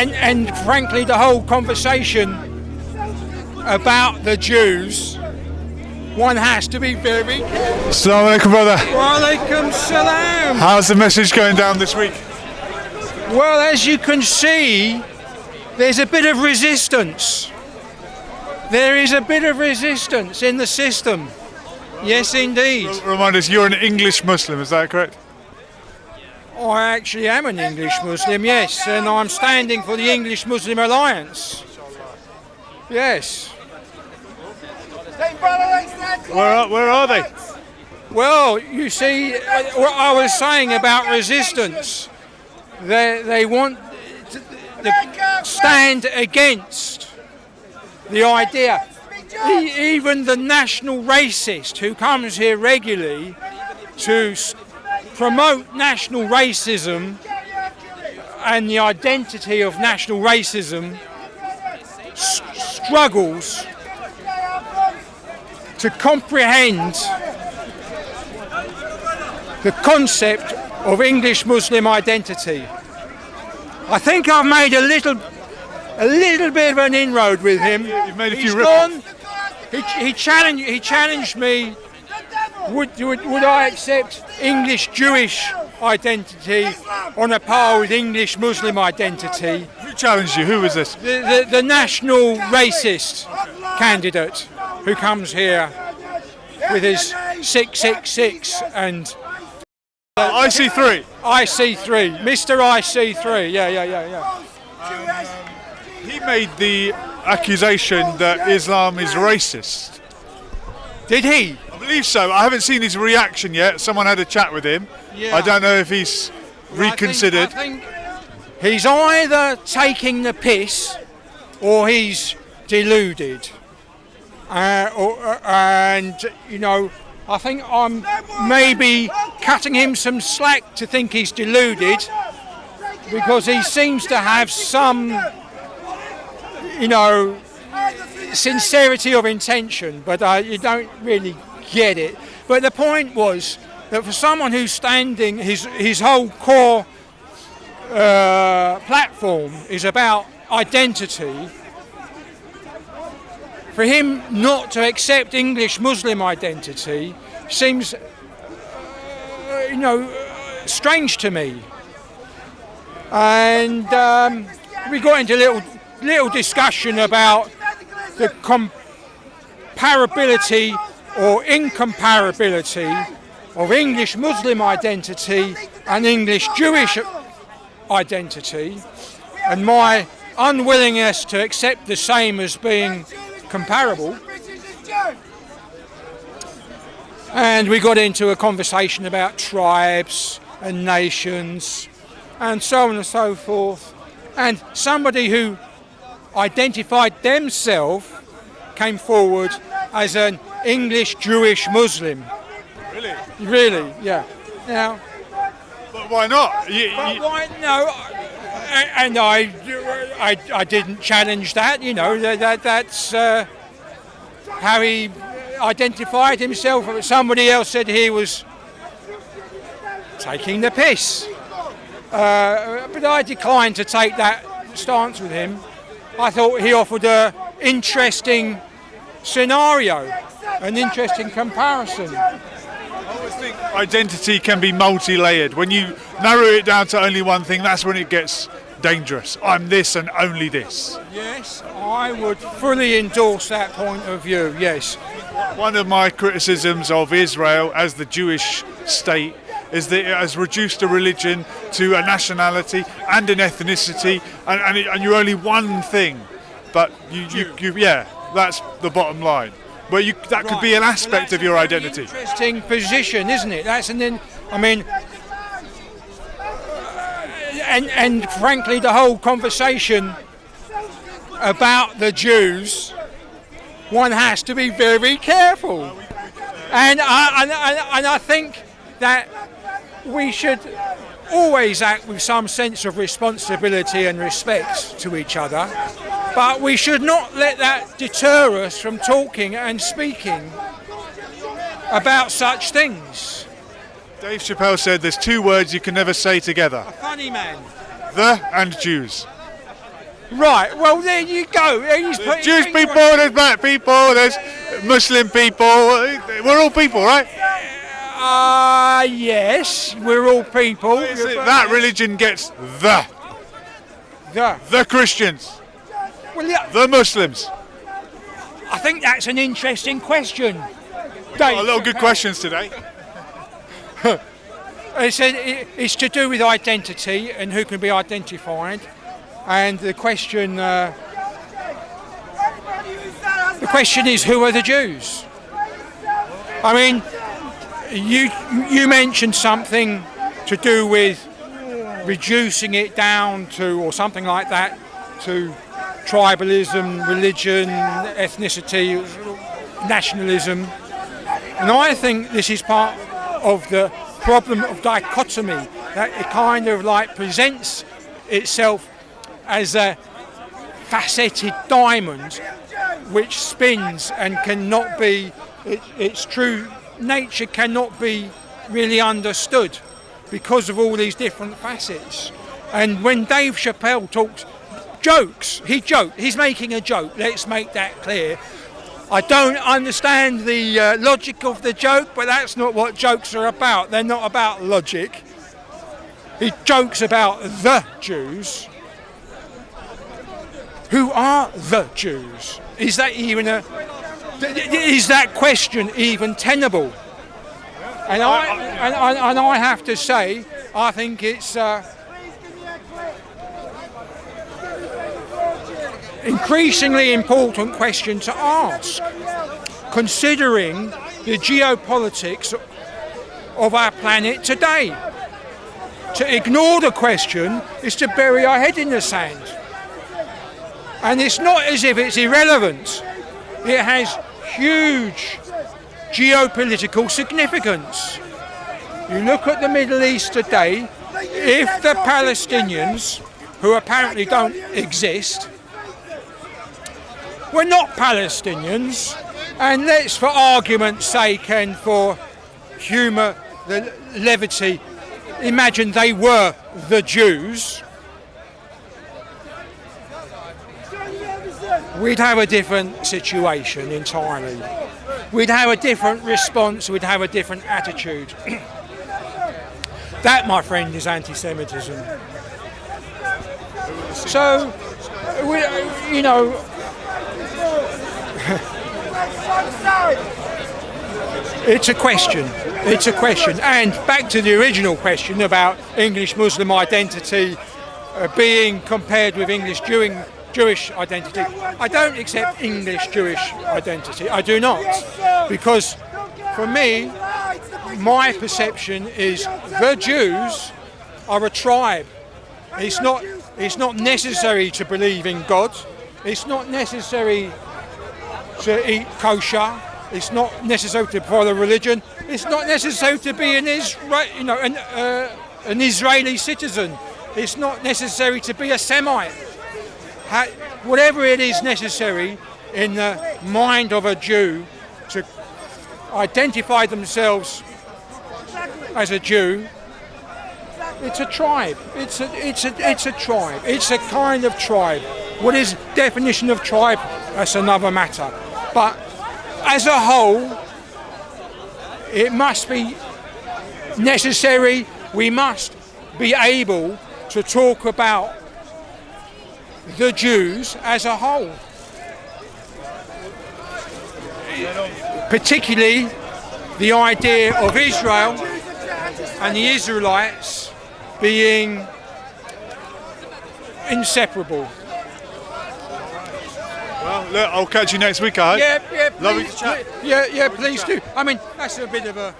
and frankly, the whole conversation about the Jews, one has to be very careful. Assalamu alaikum, brother. Wa alaikum salam. How's the message going down this week? Well, as you can see, there's a bit of resistance. There is a bit of resistance in the system. Yes, indeed. Remind us, you're an English Muslim, is that correct? I actually am an English Muslim, yes, and I'm standing for the English Muslim Alliance. Yes. Where are they? Well, you see, what I was saying about resistance, they want to stand against the idea. Even the national racist who comes here regularly to promote national racism and the identity of national racism struggles to comprehend the concept of English Muslim identity. I think I've made a little bit of an inroad with him. You've made a few He's ripples. gone. He challenged me. Would I accept English Jewish identity on a par with English Muslim identity? Who challenged you? Who was this? The national racist candidate who comes here with his 666 and IC3. IC3, Mr. IC3, yeah. He made the accusation that Islam is racist. Did he? I believe so. I haven't seen his reaction yet. Someone had a chat with him. Yeah. I don't know if he's reconsidered. I think he's either taking the piss or he's deluded. And, you know, I think I'm maybe cutting him some slack to think he's deluded, because he seems to have some, you know, sincerity of intention, but you don't really get it. But the point was that for someone who's standing, his whole core platform is about identity, for him not to accept English Muslim identity seems, you know, strange to me. And we got into a little discussion about the comparability or incomparability of English Muslim identity and English Jewish identity, and my unwillingness to accept the same as being comparable. And we got into a conversation about tribes and nations and so on and so forth. And somebody who identified themselves came forward as an English Jewish Muslim. Really? Really, yeah. Now, But why not? why no? And I didn't challenge that. You know, that's how he identified himself. Somebody else said he was taking the piss. But I declined to take that stance with him. I thought he offered an interesting scenario, an interesting comparison. I always think identity can be multi-layered. When you narrow it down to only one thing, that's when it gets dangerous. I'm this and only this. Yes, I would fully endorse that point of view, yes. One of my criticisms of Israel as the Jewish state is that it has reduced a religion to a nationality and an ethnicity, and you're only one thing. But yeah, that's the bottom line. But that could be an aspect of your identity. Interesting position, isn't it? And frankly, the whole conversation about the Jews, one has to be very careful. And I think that we should always act with some sense of responsibility and respect to each other, but we should not let that deter us from talking and speaking about such things. Dave Chappelle said there's two words you can never say together. A funny man. The and Jews. Right, well there you go. He's There's Jewish people, there's black people, there's Muslim people. We're all people, right? Yes, we're all people. That religion gets the Christians, Well, yeah, the Muslims. I think that's an interesting question. Dave, A little good questions today. It's to do with identity and who can be identified, and the question is, who are the Jews? I mean, you mentioned something to do with reducing it down to, or something like that, to tribalism, religion, ethnicity, nationalism, and I think this is part of the problem of dichotomy, that it kind of like presents itself as a faceted diamond which spins and cannot be, its true nature cannot be really understood because of all these different facets. And when Dave Chappelle jokes, he's making a joke, let's make that clear. I don't understand the logic of the joke, but that's not what jokes are about. They're not about logic. He jokes about the Jews. Who are the Jews? Is that question even tenable? And I have to say, I think it's increasingly important question to ask, considering the geopolitics of our planet today. To ignore the question is to bury our head in the sand. And it's not as if it's irrelevant. It has huge geopolitical significance. You look at the Middle East today, if the Palestinians, who apparently don't exist, were not Palestinians, and let's, for argument's sake and for humour, the levity, imagine they were the Jews, we'd have a different situation entirely. We'd have a different response, we'd have a different attitude. That, my friend, is anti-Semitism. So, you know, it's a question. And back to the original question about English Muslim identity being compared with English Jewish identity. I don't accept English Jewish identity. I do not. Because for me, my perception is the Jews are a tribe. It's not necessary to believe in God. It's not necessary to eat kosher. It's not necessary to follow religion. It's not necessary to be an Israeli citizen. It's not necessary to be a Semite. Whatever it is necessary in the mind of a Jew to identify themselves as a Jew, it's a tribe. It's a tribe. It's a kind of tribe. What is definition of tribe? That's another matter. But as a whole, it must be necessary. We must be able to talk about the Jews as a whole, particularly the idea of Israel and the Israelites being inseparable. Well, look, I'll catch you next week, I hope. Yeah, Lovely please, to chat. Yeah, please do. I mean, that's a bit of a